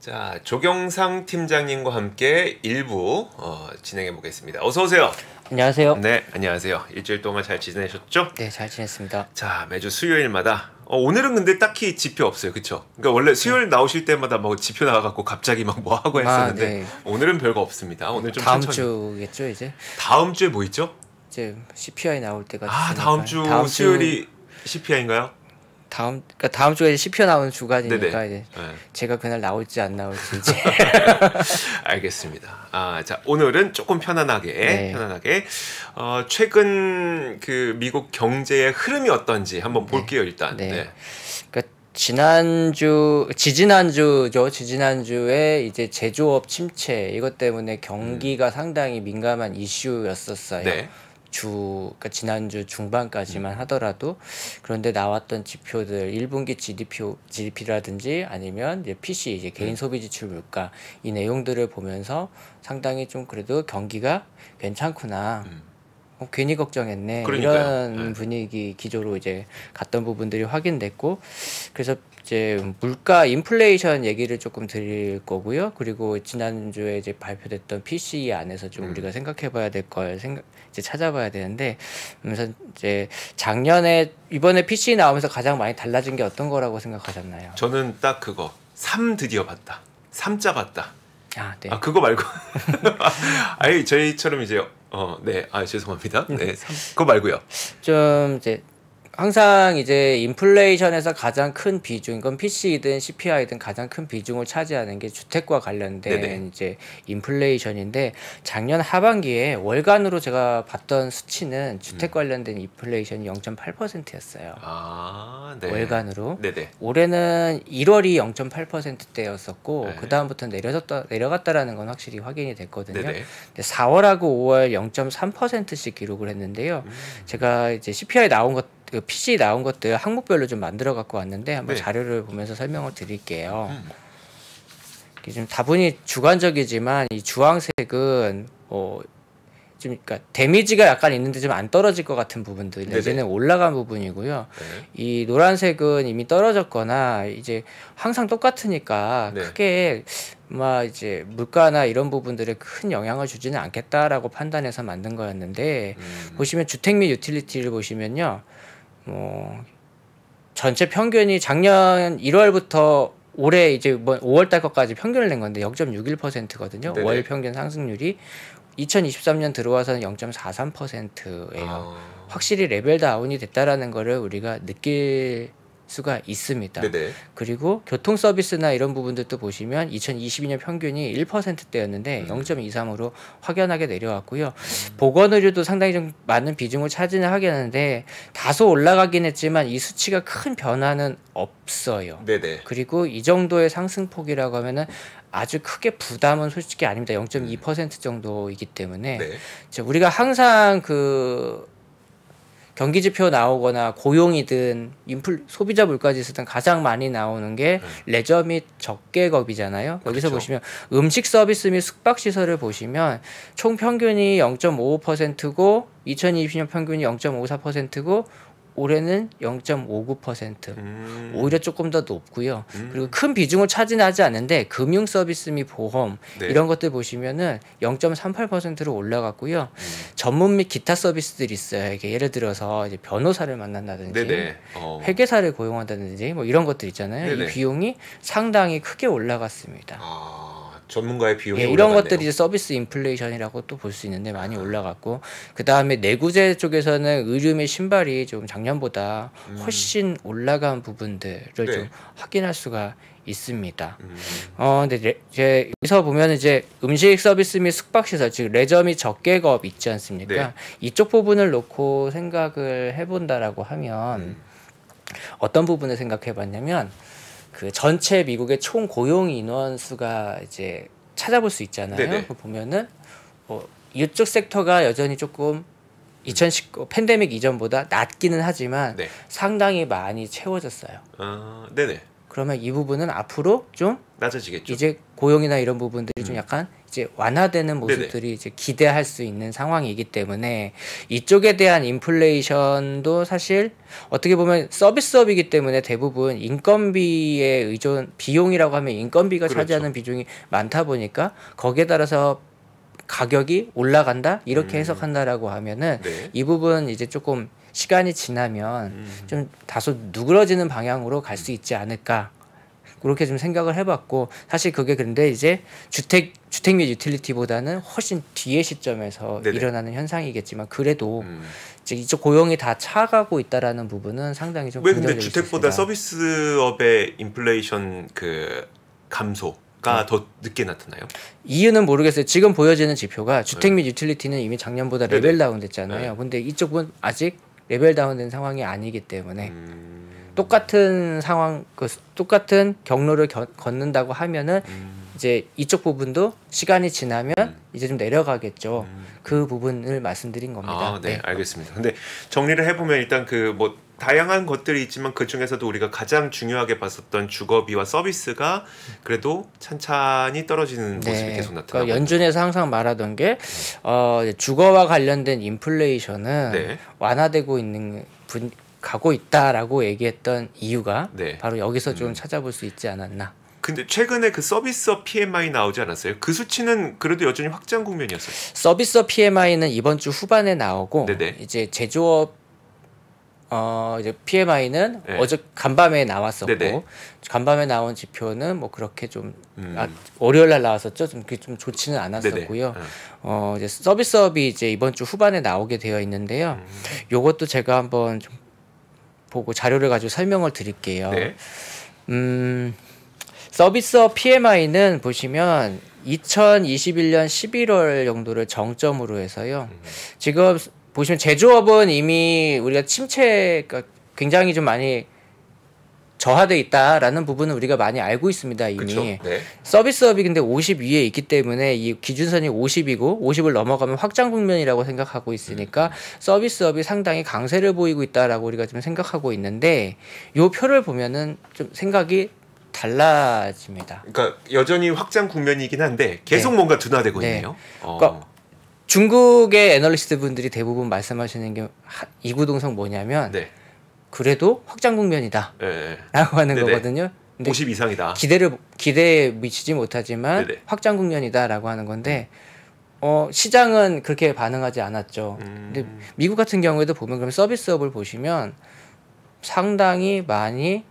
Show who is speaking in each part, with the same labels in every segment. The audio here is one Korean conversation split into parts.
Speaker 1: 자, 조경상 팀장님과 함께 1부 진행해 보겠습니다. 어서 오세요.
Speaker 2: 안녕하세요.
Speaker 1: 네, 안녕하세요. 일주일 동안 잘 지내셨죠?
Speaker 2: 네, 잘 지냈습니다.
Speaker 1: 자, 매주 수요일마다 오늘은 근데 딱히 지표 없어요, 그렇죠? 그러니까 원래 수요일 나오실 때마다 뭐 지표 나와갖고 갑자기 막 뭐 하고 했었는데
Speaker 2: 네.
Speaker 1: 오늘은 별거 없습니다. 오늘 좀
Speaker 2: 다음
Speaker 1: 천천히.
Speaker 2: 주겠죠, 이제?
Speaker 1: 다음 주에 뭐 있죠?
Speaker 2: 이제 CPI 나올 때가
Speaker 1: 아,
Speaker 2: 됐으니까.
Speaker 1: 다음 주 수요일이 CPI인가요?
Speaker 2: 그러니까 다음 주에 이제 CPI 나오는 주간이니까
Speaker 1: 네네.
Speaker 2: 이제
Speaker 1: 네.
Speaker 2: 제가 그날 나올지 안 나올지 이제.
Speaker 1: 알겠습니다. 자, 오늘은 조금 편안하게
Speaker 2: 네.
Speaker 1: 최근 그 미국 경제의 흐름이 어떤지 한번 볼게요, 일단.
Speaker 2: 네.
Speaker 1: 네.
Speaker 2: 그러니까 지지난주에 이제 제조업 침체 이것 때문에 경기가 상당히 민감한 이슈였었어요.
Speaker 1: 네.
Speaker 2: 그러니까 지난주 중반까지만 하더라도. 그런데 나왔던 지표들 1분기 GDP라든지 아니면 이제 PC 이제 개인 소비 지출 물가 이 내용들을 보면서 상당히 좀 그래도 경기가 괜찮구나. 괜히 걱정했네.
Speaker 1: 그러니까요.
Speaker 2: 이런 분위기 기조로 이제 갔던 부분들이 확인됐고, 그래서 이제 물가 인플레이션 얘기를 조금 드릴 거고요. 그리고 지난주에 이제 발표됐던 PCE 안에서 좀 우리가 생각해봐야 될 걸 이제 찾아봐야 되는데, 그래서 이제 이번에 PCE 나오면서 가장 많이 달라진 게 어떤 거라고 생각하셨나요?
Speaker 1: 저는 딱 그거 3 드디어 봤다. 3자 봤다.
Speaker 2: 네.
Speaker 1: 그거 말고 아니 저희처럼 이제 죄송합니다. 네, 그거 말고요.
Speaker 2: 좀 이제 항상 이제 인플레이션에서 가장 큰 비중, 이건 PC든 CPI든 가장 큰 비중을 차지하는 게 주택과 관련된
Speaker 1: 네네.
Speaker 2: 이제 인플레이션인데, 작년 하반기에 월간으로 제가 봤던 수치는 주택 관련된 인플레이션이 0.8%였어요.
Speaker 1: 네.
Speaker 2: 월간으로.
Speaker 1: 네네.
Speaker 2: 올해는 1월이 0.8%대였었고
Speaker 1: 네.
Speaker 2: 그 다음부터 내려갔다라는 건 확실히 확인이 됐거든요.
Speaker 1: 네네.
Speaker 2: 근데 4월하고 5월 0.3%씩 기록을 했는데요. 제가 이제 CPI 나온 PC 나온 것들 항목별로 좀 만들어 갖고 왔는데 한번
Speaker 1: 네.
Speaker 2: 자료를 보면서 설명을 드릴게요. 이게 좀 다분히 주관적이지만 이 주황색은 좀 그러니까 데미지가 약간 있는데 좀 안 떨어질 것 같은 부분들, 내지는 올라간 부분이고요.
Speaker 1: 네.
Speaker 2: 이 노란색은 이미 떨어졌거나 이제 항상 똑같으니까
Speaker 1: 네.
Speaker 2: 크게 막 이제 물가나 이런 부분들에 큰 영향을 주지는 않겠다라고 판단해서 만든 거였는데, 보시면 주택 및 유틸리티를 보시면요. 전체 평균이 작년 1월부터 올해 이제 뭐 5월 달 것까지 평균을 낸 건데 0.61%거든요.
Speaker 1: 네네.
Speaker 2: 월 평균 상승률이 2023년 들어와서는 0.43%예요. 확실히 레벨 다운이 됐다라는 거를 우리가 느낄 수가 있습니다.
Speaker 1: 네네.
Speaker 2: 그리고 교통 서비스나 이런 부분들도 보시면 2022년 평균이 1%대였는데 0.23으로 확연하게 내려왔고요. 보건의료도 상당히 좀 많은 비중을 차지는 하긴 하는데 다소 올라가긴 했지만 이 수치가 큰 변화는 없어요.
Speaker 1: 네네.
Speaker 2: 그리고 이 정도의 상승폭이라고 하면은 아주 크게 부담은 솔직히 아닙니다. 0.2% 정도이기 때문에
Speaker 1: 네.
Speaker 2: 우리가 항상 경기 지표 나오거나 고용이든 소비자 물가지수든 가장 많이 나오는 게 레저 및 적개급이잖아요. 여기서
Speaker 1: 그렇죠.
Speaker 2: 보시면 음식 서비스 및 숙박 시설을 보시면 총 평균이 0.55%고 2020년 평균이 0.54%고 올해는 0.59%. 오히려 조금 더 높고요. 그리고 큰 비중을 차지하지 않는데 금융 서비스 및 보험
Speaker 1: 네.
Speaker 2: 이런 것들 보시면은 0.38%로 올라갔고요. 전문 및 기타 서비스들이 있어요. 이게 예를 들어서 이제 변호사를 만난다든지
Speaker 1: 네네.
Speaker 2: 회계사를 고용한다든지 뭐 이런 것들 있잖아요.
Speaker 1: 네네.
Speaker 2: 이 비용이 상당히 크게 올라갔습니다.
Speaker 1: 전문가의 비용이
Speaker 2: 이런
Speaker 1: 올라갔네요.
Speaker 2: 것들이 이제 서비스 인플레이션이라고 또 볼 수 있는데 많이 올라갔고, 그 다음에 내구재 쪽에서는 의류 및 신발이 좀 작년보다 훨씬 올라간 부분들을
Speaker 1: 네.
Speaker 2: 좀 확인할 수가 있습니다. 근데 이제 여기서 보면 이제 음식 서비스 및 숙박시설, 즉 레저 및 적개급 있지 않습니까?
Speaker 1: 네.
Speaker 2: 이쪽 부분을 놓고 생각을 해본다라고 하면 어떤 부분을 생각해봤냐면, 그 전체 미국의 총 고용 인원 수가 이제 찾아볼 수 있잖아요.
Speaker 1: 네네.
Speaker 2: 보면은 이쪽 섹터가 여전히 조금 2019 팬데믹 이전보다 낮기는 하지만
Speaker 1: 네.
Speaker 2: 상당히 많이 채워졌어요.
Speaker 1: 네네.
Speaker 2: 그러면 이 부분은 앞으로 좀
Speaker 1: 낮아지겠죠.
Speaker 2: 이제 고용이나 이런 부분들이 좀 약간 이제 완화되는 모습들이 이제 기대할 수 있는 상황이기 때문에 이쪽에 대한 인플레이션도 사실 어떻게 보면 서비스업이기 때문에 대부분 인건비에 의존 비용이라고 하면 인건비가
Speaker 1: 그렇죠.
Speaker 2: 차지하는 비중이 많다 보니까 거기에 따라서 가격이 올라간다 이렇게 해석한다라고 하면은
Speaker 1: 네.
Speaker 2: 이 부분 이제 조금 시간이 지나면 좀 다소 누그러지는 방향으로 갈 수 있지 않을까 그렇게 좀 생각을 해봤고 사실 그게 근데 이제 주택 및 유틸리티보다는 훨씬 뒤의 시점에서
Speaker 1: 네네.
Speaker 2: 일어나는 현상이겠지만 그래도 이제 이쪽 고용이 다 차가고 있다라는 부분은 상당히 좀
Speaker 1: 왜 근데
Speaker 2: 긍정적일 수
Speaker 1: 주택보다
Speaker 2: 있습니다.
Speaker 1: 서비스업의 인플레이션 그 감소가 더 늦게 나타나요?
Speaker 2: 이유는 모르겠어요. 지금 보여지는 지표가 주택 및 유틸리티는 이미 작년보다
Speaker 1: 네네.
Speaker 2: 레벨 다운 됐잖아요.
Speaker 1: 네.
Speaker 2: 근데 이쪽은 아직 레벨 다운된 상황이 아니기 때문에 똑같은 상황, 똑같은 경로를 걷는다고 하면은 이제 이쪽 부분도 시간이 지나면 이제 좀 내려가겠죠. 그 부분을 말씀드린 겁니다.
Speaker 1: 아, 네, 알겠습니다. 근데 정리를 해보면 일단 그 뭐 다양한 것들이 있지만 그 중에서도 우리가 가장 중요하게 봤었던 주거비와 서비스가 그래도 찬찬히 떨어지는 모습이 계속 나타나고
Speaker 2: 그러니까 연준에서 항상 말하던 게 주거와 관련된 인플레이션은
Speaker 1: 네.
Speaker 2: 완화되고 있는 가고 있다라고 얘기했던 이유가
Speaker 1: 네.
Speaker 2: 바로 여기서 좀 찾아볼 수 있지 않았나.
Speaker 1: 근데 최근에 그 서비스업 PMI 나오지 않았어요? 그 수치는 그래도 여전히 확장 국면이었어요.
Speaker 2: 서비스업 PMI는 이번 주 후반에 나오고
Speaker 1: 네네.
Speaker 2: 이제 제조업 이제 PMI는
Speaker 1: 네.
Speaker 2: 어제 간밤에 나왔었고
Speaker 1: 네네.
Speaker 2: 간밤에 나온 지표는 뭐 그렇게 좀 월요일 날 나왔었죠. 좀 그게 좀 좋지는 않았었고요.
Speaker 1: 네네.
Speaker 2: 이제 서비스업이 이제 이번 주 후반에 나오게 되어 있는데요. 요것도 제가 한번 좀 보고 자료를 가지고 설명을 드릴게요.
Speaker 1: 네.
Speaker 2: 서비스업 PMI는 보시면 2021년 11월 정도를 정점으로 해서요. 지금 보시면 제조업은 이미 우리가 침체가 굉장히 좀 많이 저하돼 있다라는 부분은 우리가 많이 알고 있습니다. 이미.
Speaker 1: 그쵸? 네.
Speaker 2: 서비스업이 근데 50 위에 있기 때문에 이 기준선이 50이고 50을 넘어가면 확장 국면이라고 생각하고 있으니까 서비스업이 상당히 강세를 보이고 있다라고 우리가 좀 생각하고 있는데 요 표를 보면은 좀 생각이 달라집니다.
Speaker 1: 그러니까 여전히 확장 국면이긴 한데 계속
Speaker 2: 네.
Speaker 1: 뭔가 둔화되고
Speaker 2: 네.
Speaker 1: 있네요.
Speaker 2: 그러니까 중국의 애널리스트 분들이 대부분 말씀하시는 게 이구동성 뭐냐면
Speaker 1: 네.
Speaker 2: 그래도 확장 국면이다
Speaker 1: 네.
Speaker 2: 라고 하는
Speaker 1: 네네.
Speaker 2: 거거든요. 근데
Speaker 1: 50 이상이다.
Speaker 2: 기대에 미치지 못하지만
Speaker 1: 네네.
Speaker 2: 확장 국면이다라고 하는 건데 시장은 그렇게 반응하지 않았죠. 근데 미국 같은 경우에도 보면 그럼 서비스업을 보시면 상당히 많이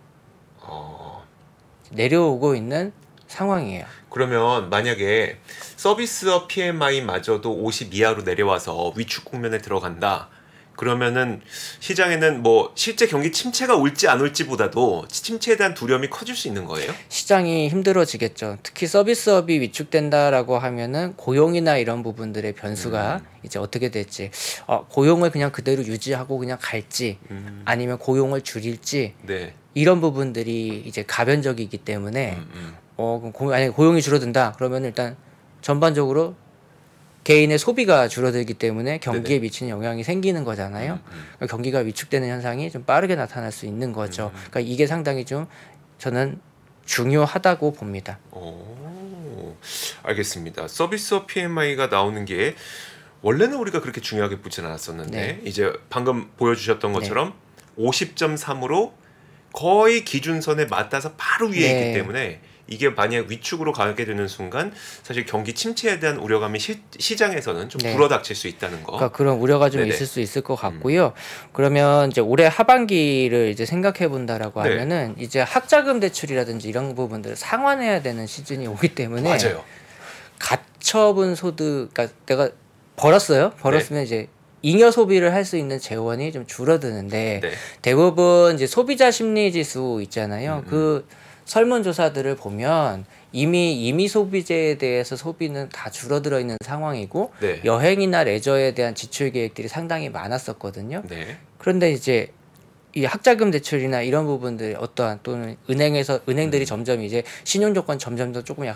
Speaker 2: 내려오고 있는 상황이에요.
Speaker 1: 그러면 만약에 서비스업 PMI마저도 50 이하로 내려와서 위축 국면에 들어간다. 그러면은 시장에는 뭐 실제 경기 침체가 올지 안 올지보다도 침체에 대한 두려움이 커질 수 있는 거예요?
Speaker 2: 시장이 힘들어지겠죠. 특히 서비스업이 위축된다라고 하면은 고용이나 이런 부분들의 변수가 이제 어떻게 될지, 고용을 그냥 그대로 유지하고 그냥 갈지, 아니면 고용을 줄일지,
Speaker 1: 네.
Speaker 2: 이런 부분들이 이제 가변적이기 때문에 그럼 만약에 고용이 줄어든다 그러면 일단 전반적으로 개인의 소비가 줄어들기 때문에 경기에 미치는 영향이 생기는 거잖아요. 그러니까 경기가 위축되는 현상이 좀 빠르게 나타날 수 있는 거죠. 그러니까 이게 상당히 좀 저는 중요하다고 봅니다.
Speaker 1: 오, 알겠습니다. 서비스업 PMI가 나오는 게 원래는 우리가 그렇게 중요하게 보진 않았었는데
Speaker 2: 네.
Speaker 1: 이제 방금 보여주셨던 것처럼 50.3으로 거의 기준선에 맞닿아서 바로 위에
Speaker 2: 네.
Speaker 1: 있기 때문에 이게 만약 위축으로 가게 되는 순간 사실 경기 침체에 대한 우려감이 시장에서는 좀
Speaker 2: 네.
Speaker 1: 불어닥칠 수 있다는 거.
Speaker 2: 그러니까 그런 우려가 좀
Speaker 1: 네네.
Speaker 2: 있을 수 있을 것 같고요. 그러면 이제 올해 하반기를 이제 생각해 본다라고
Speaker 1: 네.
Speaker 2: 하면은 이제 학자금 대출이라든지 이런 부분들을 상환해야 되는 시즌이 오기 때문에
Speaker 1: 맞아요.
Speaker 2: 가처분 소득, 그러니까 내가 벌었으면 이제 잉여 소비를 할 수 있는 재원이 좀 줄어드는데
Speaker 1: 네.
Speaker 2: 대부분 이제 소비자 심리 지수 있잖아요. 그 설문조사들을 보면 이미 소비재에 대해서 소비는 다 줄어들어 있는 상황이고
Speaker 1: 네.
Speaker 2: 여행이나 레저에 대한 지출 계획들이 상당히 많았었거든요.
Speaker 1: 네.
Speaker 2: 그런데 이제 이 학자금 대출이나 이런 부분들 어떠한 또는 은행들이 점점 이제 신용 조건 점점 더 조금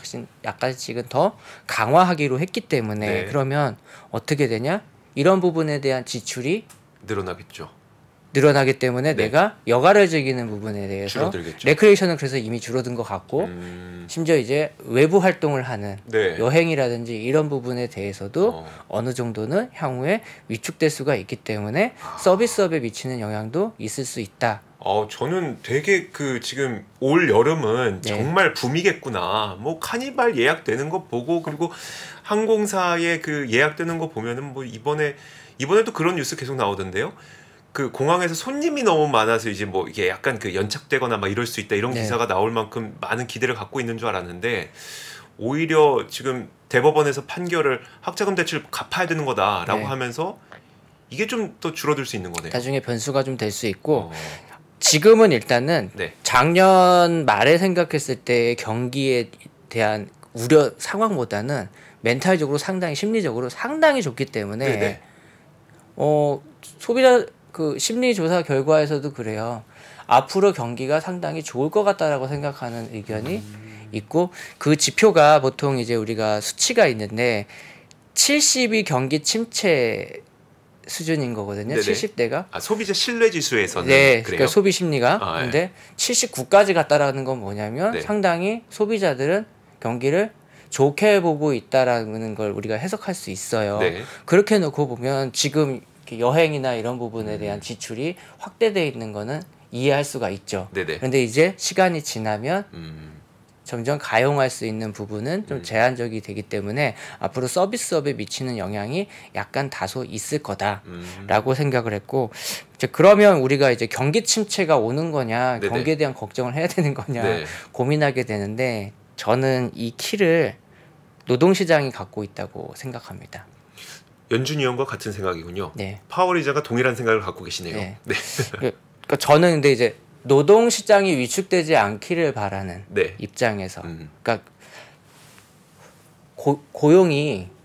Speaker 2: 약간씩은 더 강화하기로 했기 때문에
Speaker 1: 네.
Speaker 2: 그러면 어떻게 되냐? 이런 부분에 대한 지출이
Speaker 1: 늘어나겠죠.
Speaker 2: 늘어나기 때문에
Speaker 1: 네.
Speaker 2: 내가 여가를 즐기는 부분에 대해서
Speaker 1: 줄어들겠죠.
Speaker 2: 레크레이션은 그래서 이미 줄어든 것 같고 심지어 이제 외부 활동을 하는
Speaker 1: 네.
Speaker 2: 여행이라든지 이런 부분에 대해서도 어느 정도는 향후에 위축될 수가 있기 때문에 서비스업에 미치는 영향도 있을 수 있다.
Speaker 1: 저는 되게 지금 올 여름은
Speaker 2: 네.
Speaker 1: 정말 붐이겠구나. 뭐 카니발 예약되는 거 보고 그리고 항공사에 예약되는 거 보면은 뭐 이번에도 그런 뉴스 계속 나오던데요. 공항에서 손님이 너무 많아서 이제 뭐 이게 약간 연착되거나 막 이럴 수 있다 이런
Speaker 2: 네.
Speaker 1: 기사가 나올 만큼 많은 기대를 갖고 있는 줄 알았는데 오히려 지금 대법원에서 판결을 학자금 대출 갚아야 되는 거다라고
Speaker 2: 네.
Speaker 1: 하면서 이게 좀 더 줄어들 수 있는 거네요.
Speaker 2: 나중에 변수가 좀 될 수 있고 지금은 일단은
Speaker 1: 네.
Speaker 2: 작년 말에 생각했을 때 경기에 대한 우려 상황보다는 멘탈적으로 상당히 심리적으로 상당히 좋기 때문에
Speaker 1: 네네.
Speaker 2: 소비자 심리 조사 결과에서도 그래요. 앞으로 경기가 상당히 좋을 것 같다라고 생각하는 의견이 있고 그 지표가 보통 이제 우리가 수치가 있는데 70이 경기 침체 수준인 거거든요.
Speaker 1: 네네.
Speaker 2: 70대가.
Speaker 1: 소비자 신뢰 지수에서는
Speaker 2: 네,
Speaker 1: 그래요.
Speaker 2: 그러니까 소비 심리가.
Speaker 1: 네.
Speaker 2: 근데 79까지 갔다라는 건 뭐냐면
Speaker 1: 네.
Speaker 2: 상당히 소비자들은 경기를 좋게 보고 있다라는 걸 우리가 해석할 수 있어요.
Speaker 1: 네.
Speaker 2: 그렇게 놓고 보면 지금 여행이나 이런 부분에 대한 지출이 확대돼 있는 거는 이해할 수가 있죠.
Speaker 1: 네네.
Speaker 2: 그런데 이제 시간이 지나면 점점 가용할 수 있는 부분은 좀 제한적이 되기 때문에 앞으로 서비스업에 미치는 영향이 약간 다소 있을 거다라고 생각을 했고 이제 그러면 우리가 이제 경기 침체가 오는 거냐
Speaker 1: 네네.
Speaker 2: 경기에 대한 걱정을 해야 되는 거냐
Speaker 1: 네.
Speaker 2: 고민하게 되는데 저는 이 키를 노동시장이 갖고 있다고 생각합니다.
Speaker 1: 연준이 형과 같은 생각이군요.
Speaker 2: 네.
Speaker 1: 파월 의장과 동일한 생각을 갖고 계시네요.
Speaker 2: 네.
Speaker 1: 네.
Speaker 2: 그러니까 저는 근데 이제 노동시장이 위축되지 않기를 바라는
Speaker 1: 네.
Speaker 2: 입장에서 그러니까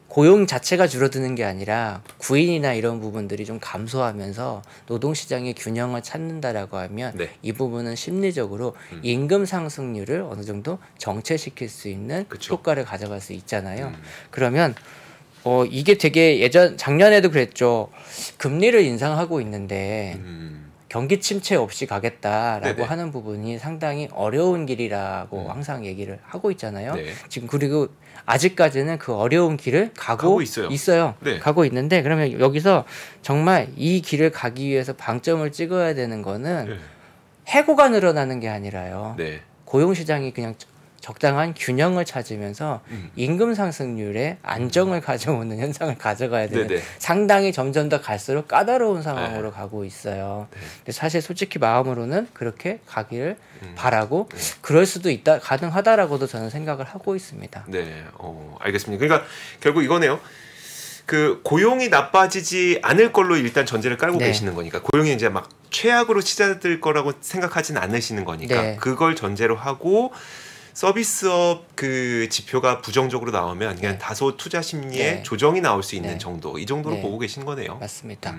Speaker 2: 고용 자체가 줄어드는 게 아니라 구인이나 이런 부분들이 좀 감소하면서 노동시장의 균형을 찾는다라고 하면
Speaker 1: 네.
Speaker 2: 이 부분은 심리적으로 임금 상승률을 어느 정도 정체시킬 수 있는
Speaker 1: 그쵸.
Speaker 2: 효과를 가져갈 수 있잖아요. 그러면 이게 되게 작년에도 그랬죠. 금리를 인상하고 있는데 경기 침체 없이 가겠다라고
Speaker 1: 네네.
Speaker 2: 하는 부분이 상당히 어려운 길이라고 항상 얘기를 하고 있잖아요.
Speaker 1: 네.
Speaker 2: 지금 그리고 아직까지는 그 어려운 길을 가고
Speaker 1: 있어요. 네.
Speaker 2: 가고 있는데 그러면 여기서 정말 이 길을 가기 위해서 방점을 찍어야 되는 거는
Speaker 1: 네.
Speaker 2: 해고가 늘어나는 게 아니라요.
Speaker 1: 네.
Speaker 2: 고용시장이 그냥 적당한 균형을 찾으면서 임금 상승률에 안정을 가져오는 현상을 가져가야 되는
Speaker 1: 네네.
Speaker 2: 상당히 점점 더 갈수록 까다로운 상황으로 가고 있어요. 근데 사실 솔직히 마음으로는 그렇게 가기를 바라고 그럴 수도 있다 가능하다라고도 저는 생각을 하고 있습니다.
Speaker 1: 네. 알겠습니다. 그러니까 결국 이거네요. 고용이 나빠지지 않을 걸로 일단 전제를 깔고
Speaker 2: 네.
Speaker 1: 계시는 거니까 고용이 이제 막 최악으로 치닫을 거라고 생각하진 않으시는 거니까
Speaker 2: 네.
Speaker 1: 그걸 전제로 하고 서비스업 지표가 부정적으로 나오면 그냥
Speaker 2: 네.
Speaker 1: 다소 투자 심리에
Speaker 2: 네.
Speaker 1: 조정이 나올 수 있는
Speaker 2: 네.
Speaker 1: 정도 이 정도로
Speaker 2: 네.
Speaker 1: 보고 계신 거네요.
Speaker 2: 맞습니다.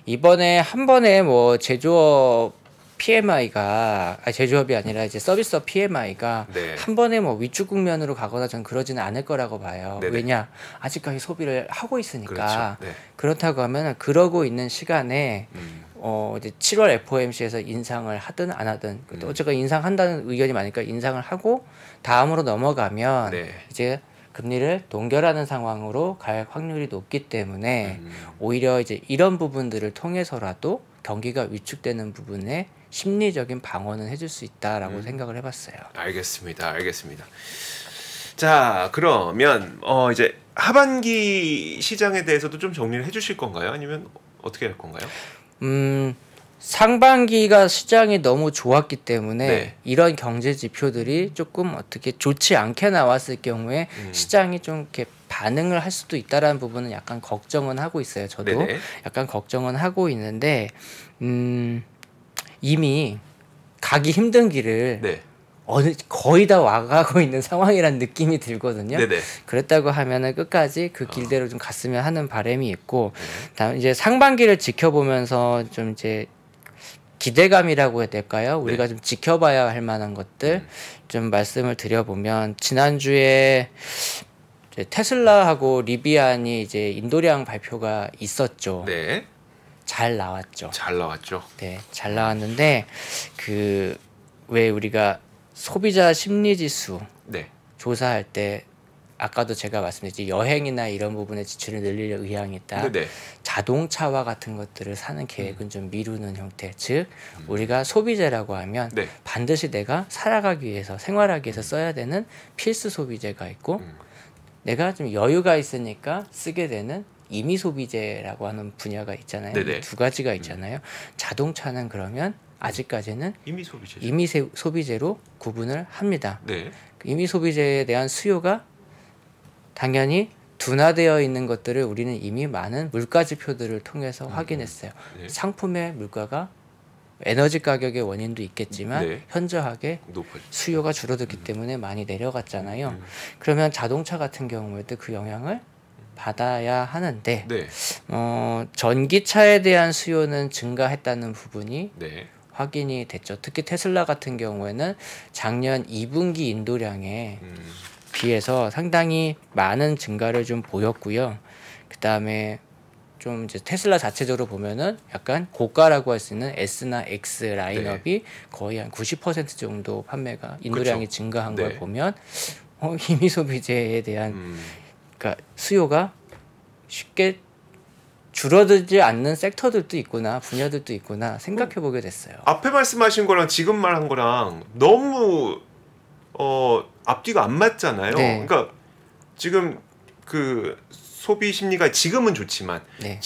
Speaker 2: 이번에 한 번에 뭐 제조업 PMI가 제조업이 아니라 이제 서비스업 PMI가
Speaker 1: 네.
Speaker 2: 한 번에 뭐 위축 국면으로 가거나 전 그러지는 않을 거라고 봐요.
Speaker 1: 네네.
Speaker 2: 왜냐 아직까지 소비를 하고 있으니까.
Speaker 1: 그렇죠. 네.
Speaker 2: 그렇다고 하면 그러고 있는 시간에 이제 7월 FOMC에서 인상을 하든 안 하든 어쨌건 인상한다는 의견이 많으니까 인상을 하고 다음으로 넘어가면
Speaker 1: 네.
Speaker 2: 이제 금리를 동결하는 상황으로 갈 확률이 높기 때문에 오히려 이제 이런 부분들을 통해서라도 경기가 위축되는 부분에 심리적인 방어는 해줄 수 있다라고 생각을 해봤어요.
Speaker 1: 알겠습니다. 자, 그러면 이제 하반기 시장에 대해서도 좀 정리를 해주실 건가요? 아니면 어떻게 할 건가요?
Speaker 2: 상반기가 시장이 너무 좋았기 때문에
Speaker 1: 네.
Speaker 2: 이런 경제 지표들이 조금 어떻게 좋지 않게 나왔을 경우에 시장이 좀 이렇게 반응을 할 수도 있다라는 부분은 약간 걱정은 하고 있어요. 저도
Speaker 1: 네네.
Speaker 2: 약간 걱정은 하고 있는데 이미 가기 힘든 길을
Speaker 1: 네.
Speaker 2: 거의 다 와가고 있는 상황이라는 느낌이 들거든요.
Speaker 1: 네네.
Speaker 2: 그렇다고 하면은 끝까지 그 길대로 좀 갔으면 하는 바람이 있고, 다음 이제 상반기를 지켜보면서 좀 이제 기대감이라고 해야 될까요? 우리가
Speaker 1: 네.
Speaker 2: 좀 지켜봐야 할 만한 것들 좀 말씀을 드려보면 지난주에 이제 테슬라하고 리비안이 이제 인도량 발표가 있었죠.
Speaker 1: 네.
Speaker 2: 잘 나왔죠.
Speaker 1: 잘 나왔죠.
Speaker 2: 네, 잘 나왔는데 그 왜 우리가 소비자 심리 지수
Speaker 1: 네.
Speaker 2: 조사할 때 아까도 제가 말씀드렸지 여행이나 이런 부분에 지출을 늘릴 의향이 있다.
Speaker 1: 네네.
Speaker 2: 자동차와 같은 것들을 사는 계획은 좀 미루는 형태. 즉 우리가 소비재라고 하면
Speaker 1: 네.
Speaker 2: 반드시 내가 살아가기 위해서 생활하기 위해서 써야 되는 필수 소비재가 있고 내가 좀 여유가 있으니까 쓰게 되는 임의 소비재라고 하는 분야가 있잖아요.
Speaker 1: 네네.
Speaker 2: 두 가지가 있잖아요. 자동차는 그러면 아직까지는
Speaker 1: 임의 소비재죠.
Speaker 2: 임의 소비재로 구분을 합니다.
Speaker 1: 네.
Speaker 2: 임의 소비재에 대한 수요가 당연히 둔화되어 있는 것들을 우리는 이미 많은 물가 지표들을 통해서 확인했어요.
Speaker 1: 네.
Speaker 2: 상품의 물가가 에너지 가격의 원인도 있겠지만
Speaker 1: 네.
Speaker 2: 현저하게
Speaker 1: 높아졌죠.
Speaker 2: 수요가 줄어들기 때문에 많이 내려갔잖아요. 그러면 자동차 같은 경우에도 그 영향을 받아야 하는데
Speaker 1: 네.
Speaker 2: 전기차에 대한 수요는 증가했다는 부분이
Speaker 1: 네.
Speaker 2: 확인이 됐죠. 특히 테슬라 같은 경우에는 작년 2분기 인도량에 비해서 상당히 많은 증가를 좀 보였고요. 그 다음에 좀 이제 테슬라 자체적으로 보면은 약간 고가라고 할 수 있는 S나 X 라인업이 거의 한 90% 정도 판매가 인도량이
Speaker 1: 그쵸.
Speaker 2: 증가한
Speaker 1: 네.
Speaker 2: 걸 보면 임의 소비재에 대한 그러니까 수요가 쉽게 줄어들지 않는 섹터들도 있구나, 분야들도 있구나 생각해 보게 됐어요.
Speaker 1: 앞에 말씀하신 거랑 지금 말한 거랑 너무 앞뒤가 안 맞잖아요.
Speaker 2: 네.
Speaker 1: 그러니까 지금 그 소비 심리가 지금은 좋지만
Speaker 2: 네.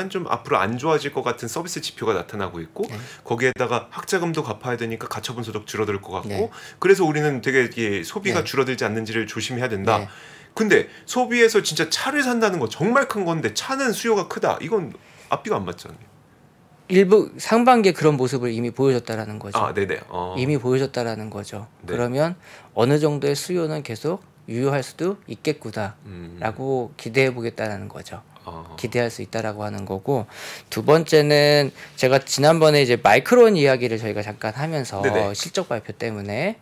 Speaker 1: 좀 앞으로 안 좋아질 것 같은 서비스 지표가 나타나고 있고
Speaker 2: 네.
Speaker 1: 거기에다가 학자금도 갚아야 되니까 가처분 소득 줄어들 것 같고
Speaker 2: 네.
Speaker 1: 그래서 우리는 되게 이게 소비가
Speaker 2: 네.
Speaker 1: 줄어들지 않는지를 조심해야 된다.
Speaker 2: 네.
Speaker 1: 근데 소비에서 진짜 차를 산다는 건 정말 큰 건데 차는 수요가 크다. 이건 앞뒤가 안 맞잖아요.
Speaker 2: 일부 상반기에 그런 모습을 이미 보여줬다라는 거죠.
Speaker 1: 아, 네네.
Speaker 2: 이미 보여줬다라는 거죠.
Speaker 1: 네.
Speaker 2: 그러면 어느 정도의 수요는 계속 유효할 수도 있겠구나라고 기대해 보겠다라는 거죠. 기대할 수 있다라고 하는 거고 두 번째는 제가 지난번에 이제 마이크론 이야기를 저희가 잠깐 하면서
Speaker 1: 네네.
Speaker 2: 실적 발표 때문에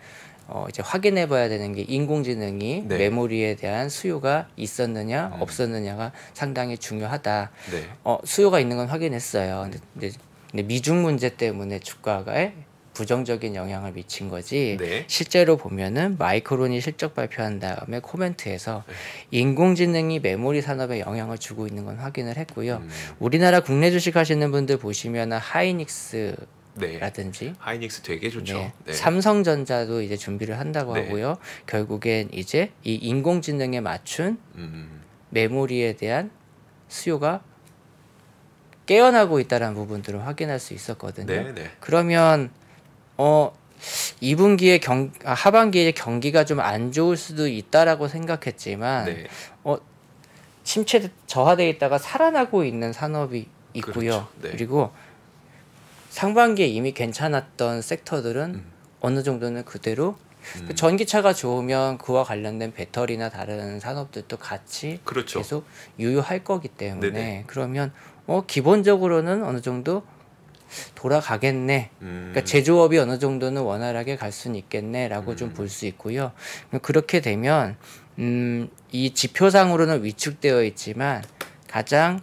Speaker 2: 이제 확인해 봐야 되는 게 인공지능이
Speaker 1: 네.
Speaker 2: 메모리에 대한 수요가 있었느냐 없었느냐가 상당히 중요하다.
Speaker 1: 네.
Speaker 2: 수요가 있는 건 확인했어요. 근데 미중 문제 때문에 주가에 부정적인 영향을 미친 거지.
Speaker 1: 네.
Speaker 2: 실제로 보면은 마이크론이 실적 발표한 다음에 코멘트에서 인공지능이 메모리 산업에 영향을 주고 있는 건 확인을 했고요. 우리나라 국내 주식 하시는 분들 보시면은 하이닉스
Speaker 1: 네.
Speaker 2: 라든지
Speaker 1: 하이닉스 되게 좋죠.
Speaker 2: 네.
Speaker 1: 네.
Speaker 2: 삼성전자도 이제 준비를 한다고
Speaker 1: 네.
Speaker 2: 하고요. 결국엔 이제 이 인공지능에 맞춘 메모리에 대한 수요가 깨어나고 있다는 부분들을 확인할 수 있었거든요.
Speaker 1: 네, 네.
Speaker 2: 그러면 2분기에 하반기에 경기가 좀 안 좋을 수도 있다라고 생각했지만
Speaker 1: 네.
Speaker 2: 저하돼 있다가 살아나고 있는 산업이 있고요.
Speaker 1: 그렇죠. 네.
Speaker 2: 그리고 상반기에 이미 괜찮았던 섹터들은 어느 정도는 그대로 전기차가 좋으면 그와 관련된 배터리나 다른 산업들도 같이
Speaker 1: 그렇죠.
Speaker 2: 계속 유효할 거기 때문에
Speaker 1: 네네.
Speaker 2: 그러면 기본적으로는 어느 정도 돌아가겠네. 그러니까 제조업이 어느 정도는 원활하게 갈 수는 있겠네라고 좀 볼 수 있고요. 그렇게 되면 이 지표상으로는 위축되어 있지만 가장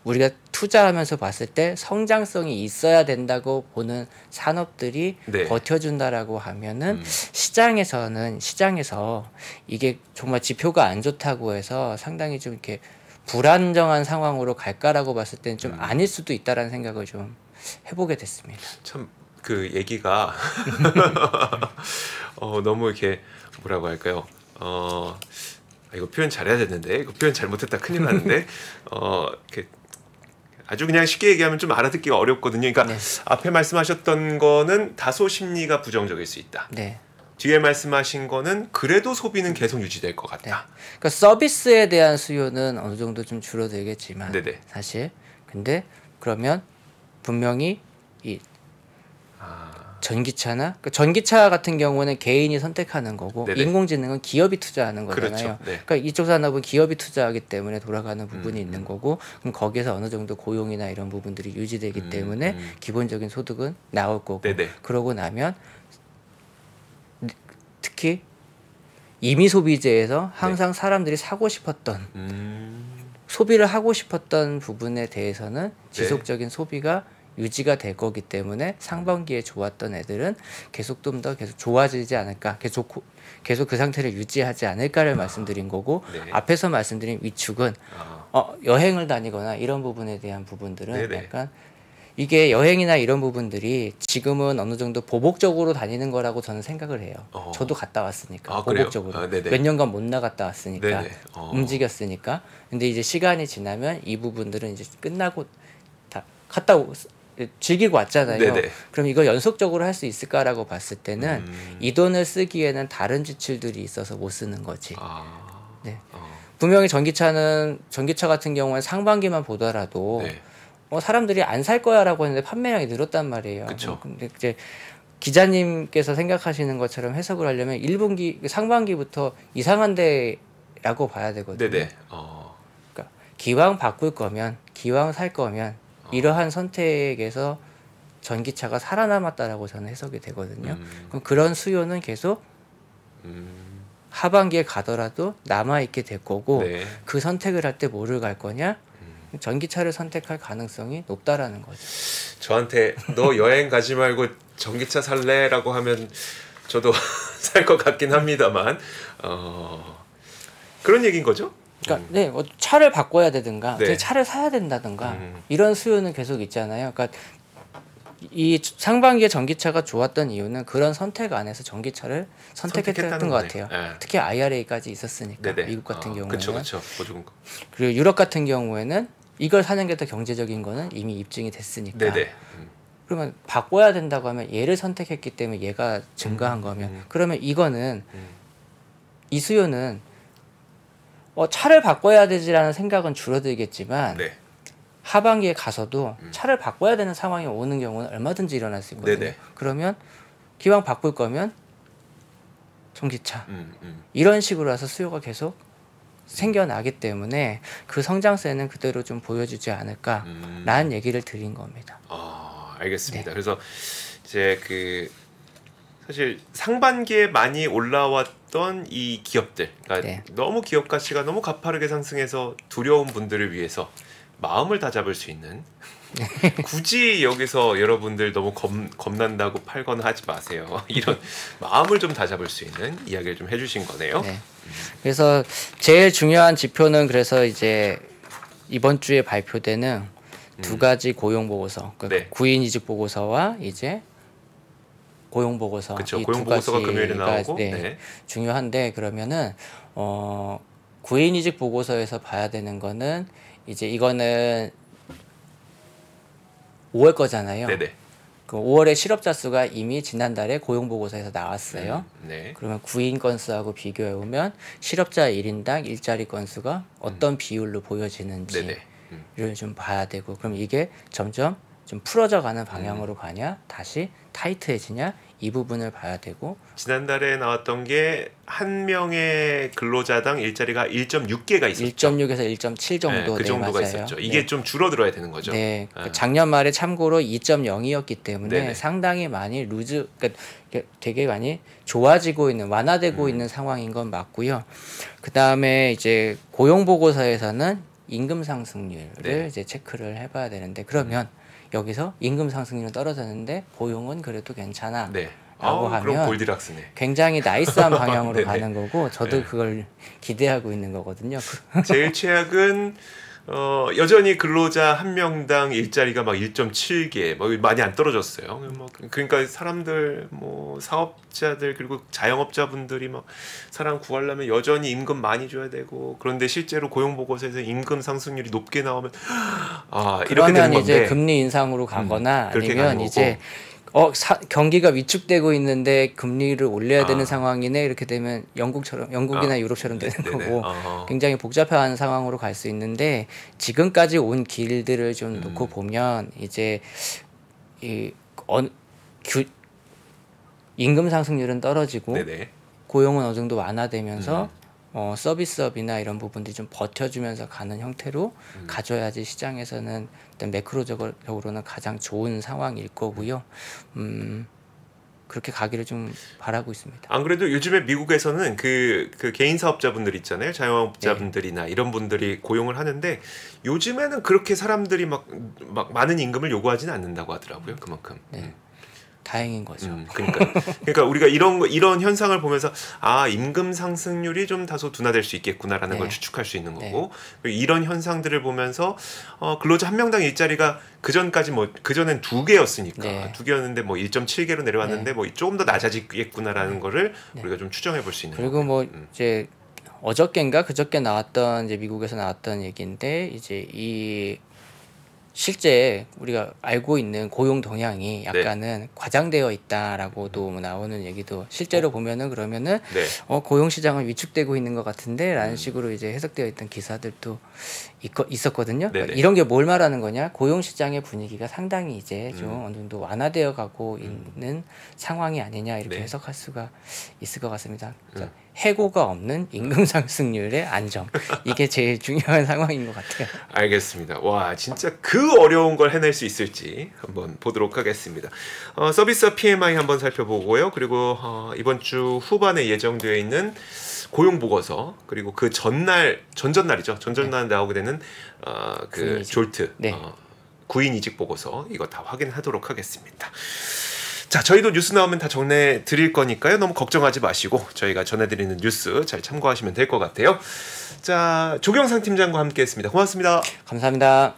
Speaker 2: 우리가 투자하면서 봤을 때 성장성이 있어야 된다고 보는 산업들이
Speaker 1: 네.
Speaker 2: 버텨준다라고 하면은 시장에서 이게 정말 지표가 안 좋다고 해서 상당히 좀 이렇게 불안정한 상황으로 갈까라고 봤을 때는 좀 아닐 수도 있다라는 생각을 좀 해보게 됐습니다.
Speaker 1: 참 그 얘기가 너무 이렇게 뭐라고 할까요? 이거 표현 잘해야 되는데 이거 표현 잘못했다 큰일 나는데 이렇게 아주 그냥 쉽게 얘기하면 좀 알아듣기가 어렵거든요. 그러니까
Speaker 2: 네.
Speaker 1: 앞에 말씀하셨던 거는 다소 심리가 부정적일 수 있다.
Speaker 2: 네.
Speaker 1: 뒤에 말씀하신 거는 그래도 소비는 계속 유지될 것 같다.
Speaker 2: 그러니까 서비스에 대한 수요는 어느 정도 좀 줄어들겠지만
Speaker 1: 네네.
Speaker 2: 사실 근데 그러면 분명히 이 전기차나 그러니까 전기차 같은 경우는 개인이 선택하는 거고
Speaker 1: 네네.
Speaker 2: 인공지능은 기업이 투자하는 거잖아요.
Speaker 1: 그렇죠. 네.
Speaker 2: 그러니까 이쪽 산업은 기업이 투자하기 때문에 돌아가는 부분이 있는 거고 그럼 거기에서 어느 정도 고용이나 이런 부분들이 유지되기 때문에 기본적인 소득은 나올 거고
Speaker 1: 네네.
Speaker 2: 그러고 나면 특히 임의 소비재에서 항상 사람들이 사고 싶었던 소비를 하고 싶었던 부분에 대해서는 지속적인 소비가 유지가 될 거기 때문에 상반기에 좋았던 애들은 계속 좀 더 계속 좋아지지 않을까, 계속 그 상태를 유지하지 않을까를 말씀드린 거고,
Speaker 1: 네.
Speaker 2: 앞에서 말씀드린 위축은 여행을 다니거나 이런 부분에 대한 부분들은
Speaker 1: 네네.
Speaker 2: 약간 이게 여행이나 이런 부분들이 지금은 어느 정도 보복적으로 다니는 거라고 저는 생각을 해요. 저도 갔다 왔으니까. 보복적으로. 몇 년간 못 나갔다 왔으니까. 움직였으니까. 근데 이제 시간이 지나면 이 부분들은 이제 끝나고 다 즐기고 왔잖아요.
Speaker 1: 네네.
Speaker 2: 그럼 이걸 연속적으로 할 수 있을까라고 봤을 때는 이 돈을 쓰기에는 다른 지출들이 있어서 못 쓰는 거지. 네. 분명히 전기차 같은 경우는 상반기만 보더라도 사람들이 안 살 거야라고 했는데 판매량이 늘었단 말이에요.
Speaker 1: 그쵸.
Speaker 2: 근데 이제 기자님께서 생각하시는 것처럼 해석을 하려면 1분기 상반기부터 이상한데라고 봐야 되거든요.
Speaker 1: 네네.
Speaker 2: 그러니까 기왕 바꿀 거면, 기왕 살 거면 이러한 선택에서 전기차가 살아남았다라고 저는 해석이 되거든요. 그럼 그런 수요는 계속 하반기에 가더라도 남아있게 될 거고, 그 선택을 할 때 뭐를 갈 거냐? 전기차를 선택할 가능성이 높다라는 거죠.
Speaker 1: 저한테 너 여행 가지 말고 전기차 살래라고 하면 저도 살 것 같긴 합니다만 그런 얘기인 거죠?
Speaker 2: 그러니까 차를 바꿔야 되든가 차를 사야 된다든가 이런 수요는 계속 있잖아요. 그러니까 이 상반기에 전기차가 좋았던 이유는 그런 선택 안에서 전기차를 선택했던 것 같아요. 특히 IRA까지 있었으니까. 미국 같은 경우에는.
Speaker 1: 그렇죠.
Speaker 2: 그리고 유럽 같은 경우에는 이걸 사는 게 더 경제적인 거는 이미 입증이 됐으니까. 그러면 바꿔야 된다고 하면 얘를 선택했기 때문에 얘가 증가한 거면 그러면 이거는 이 수요는 차를 바꿔야 되지라는 생각은 줄어들겠지만 하반기에 가서도 차를 바꿔야 되는 상황이 오는 경우는 얼마든지 일어날 수 있거든요. 그러면 기왕 바꿀 거면 전기차 이런 식으로 해서 수요가 계속 생겨나기 때문에 그 성장세는 그대로 좀 보여주지 않을까라는 얘기를 드린 겁니다.
Speaker 1: 알겠습니다. 그래서 이제 사실 상반기에 많이 올라왔던 이 기업들, 그러니까 너무 기업 가치가 너무 가파르게 상승해서 두려운 분들을 위해서 마음을 다잡을 수 있는 굳이 여기서 여러분들 너무 겁난다고 팔거나 하지 마세요. 이런 마음을 좀 다잡을 수 있는 이야기를 좀 해주신 거네요.
Speaker 2: 그래서 제일 중요한 지표는 그래서 이제 이번 주에 발표되는 두 가지 고용 보고서, 그러니까 구인 이직 보고서와 이제 고용 보고서, 이
Speaker 1: 고용 보고서가 금요일에 나오고
Speaker 2: 중요한데, 그러면은 구인 이직 보고서에서 봐야 되는 거는 이제 이거는 5월 거잖아요. 그 5월에 실업자 수가 이미 지난달에 고용 보고서에서 나왔어요. 그러면 구인 건수하고 비교해 보면 실업자 1인당 일자리 건수가 어떤 비율로 보여지는지를 좀 봐야 되고, 그럼 이게 점점 좀 풀어져 가는 방향으로 가냐, 다시 타이트해지냐, 이 부분을 봐야 되고,
Speaker 1: 지난달에 나왔던 게 한 명의 근로자당 일자리가 1.6개가 있었죠.
Speaker 2: 1.6에서 1.7 정도.
Speaker 1: 그 정도가 있었죠. 이게 좀 줄어들어야 되는 거죠.
Speaker 2: 작년 말에 참고로 2.0이었기 때문에 상당히 많이 그러니까 되게 많이 좋아지고 있는, 완화되고 있는 상황인 건 맞고요. 그 다음에 이제 고용 보고서에서는 임금 상승률을 이제 체크를 해봐야 되는데, 그러면 여기서 임금 상승률은 떨어졌는데 고용은 그래도 괜찮아 라고 하면
Speaker 1: 그럼 골디락스네.
Speaker 2: 굉장히 나이스한 방향으로 가는 거고, 저도 그걸 기대하고 있는 거거든요.
Speaker 1: 제일 최악은 여전히 근로자 한 명당 일자리가 막 1.7개 많이 안 떨어졌어요. 그러니까 사람들 사업자들 그리고 자영업자분들이 막 사람 구하려면 여전히 임금 많이 줘야 되고, 그런데 실제로 고용 보고서에서 임금 상승률이 높게 나오면 이렇게 되는 건데,
Speaker 2: 이제 금리 인상으로 가거나 아니면 이제 경기가 위축되고 있는데 금리를 올려야 되는 상황이네, 이렇게 되면 영국이나 유럽처럼 되는 거고, 굉장히 복잡한 상황으로 갈 수 있는데, 지금까지 온 길들을 좀 놓고 보면 이제 임금 상승률은 떨어지고 고용은 어느 정도 완화되면서 서비스업이나 이런 부분들이 좀 버텨주면서 가는 형태로 가져야지 시장에서는 일단 매크로적으로는 가장 좋은 상황일 거고요. 그렇게 가기를 좀 바라고 있습니다.
Speaker 1: 안 그래도 요즘에 미국에서는 그 개인 사업자분들 있잖아요. 자영업자분들이나 이런 분들이 고용을 하는데 요즘에는 그렇게 사람들이 막 많은 임금을 요구하지는 않는다고 하더라고요. 그만큼.
Speaker 2: 다행인 거죠.
Speaker 1: 그러니까 우리가 이런 현상을 보면서 아 임금 상승률이 좀 다소 둔화될 수 있겠구나라는 걸 추측할 수 있는 거고 그리고 이런 현상들을 보면서 근로자 한 명당 일자리가 그 전까지 그 전엔 2개였으니까 2개였는데 뭐 1.7개로 내려왔는데 뭐 조금 더 낮아지겠구나라는 거를 우리가 좀 추정해 볼 수 있는
Speaker 2: 그리고
Speaker 1: 거고요.
Speaker 2: 뭐 이제 어저께인가 그저께 나왔던 이제 미국에서 나왔던 얘기인데 이제 이 실제 우리가 알고 있는 고용 동향이 약간은 과장되어 있다라고도 나오는 얘기도 실제로 보면은 그러면은 고용 시장은 위축되고 있는 것 같은데라는 식으로 이제 해석되어 있던 기사들도 있었거든요. 그러니까 이런 게 뭘 말하는 거냐? 고용 시장의 분위기가 상당히 이제 좀 어느 정도 완화되어 가고 있는 상황이 아니냐 이렇게 해석할 수가 있을 것 같습니다. 해고가 없는 임금 상승률의 안정 이게 제일 중요한 상황인 것 같아요.
Speaker 1: 알겠습니다. 와 진짜 그 어려운 걸 해낼 수 있을지 한번 보도록 하겠습니다. 서비스업 PMI 한번 살펴보고요. 그리고 이번 주 후반에 예정되어 있는 고용 보고서 그리고 그 전전날이죠. 전전날 나오게 되는 그 졸트 구인 이직 보고서 이거 다 확인하도록 하겠습니다. 자, 저희도 뉴스 나오면 다 전해드릴 거니까요. 너무 걱정하지 마시고 저희가 전해드리는 뉴스 잘 참고하시면 될 것 같아요. 자, 조경상 팀장과 함께했습니다. 고맙습니다.
Speaker 2: 감사합니다.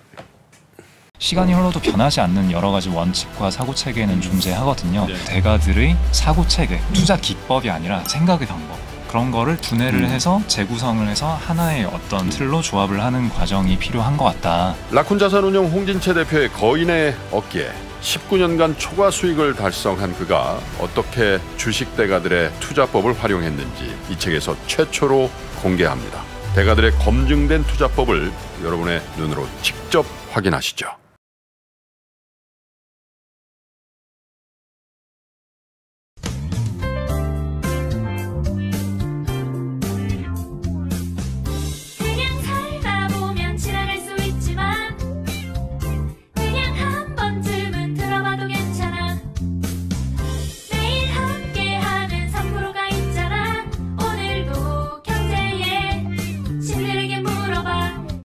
Speaker 3: 시간이 흘러도 변하지 않는 여러 가지 원칙과 사고체계는 존재하거든요. 대가들의 사고체계, 투자 기법이 아니라 생각의 방법 그런 거를 분해를 해서 재구성을 해서 하나의 어떤 틀로 조합을 하는 과정이 필요한 것 같다.
Speaker 4: 라쿤 자산운용 홍진채 대표의 거인의 어깨에 19년간 초과 수익을 달성한 그가 어떻게 주식 대가들의 투자법을 활용했는지 이 책에서 최초로 공개합니다. 대가들의 검증된 투자법을 여러분의 눈으로 직접 확인하시죠.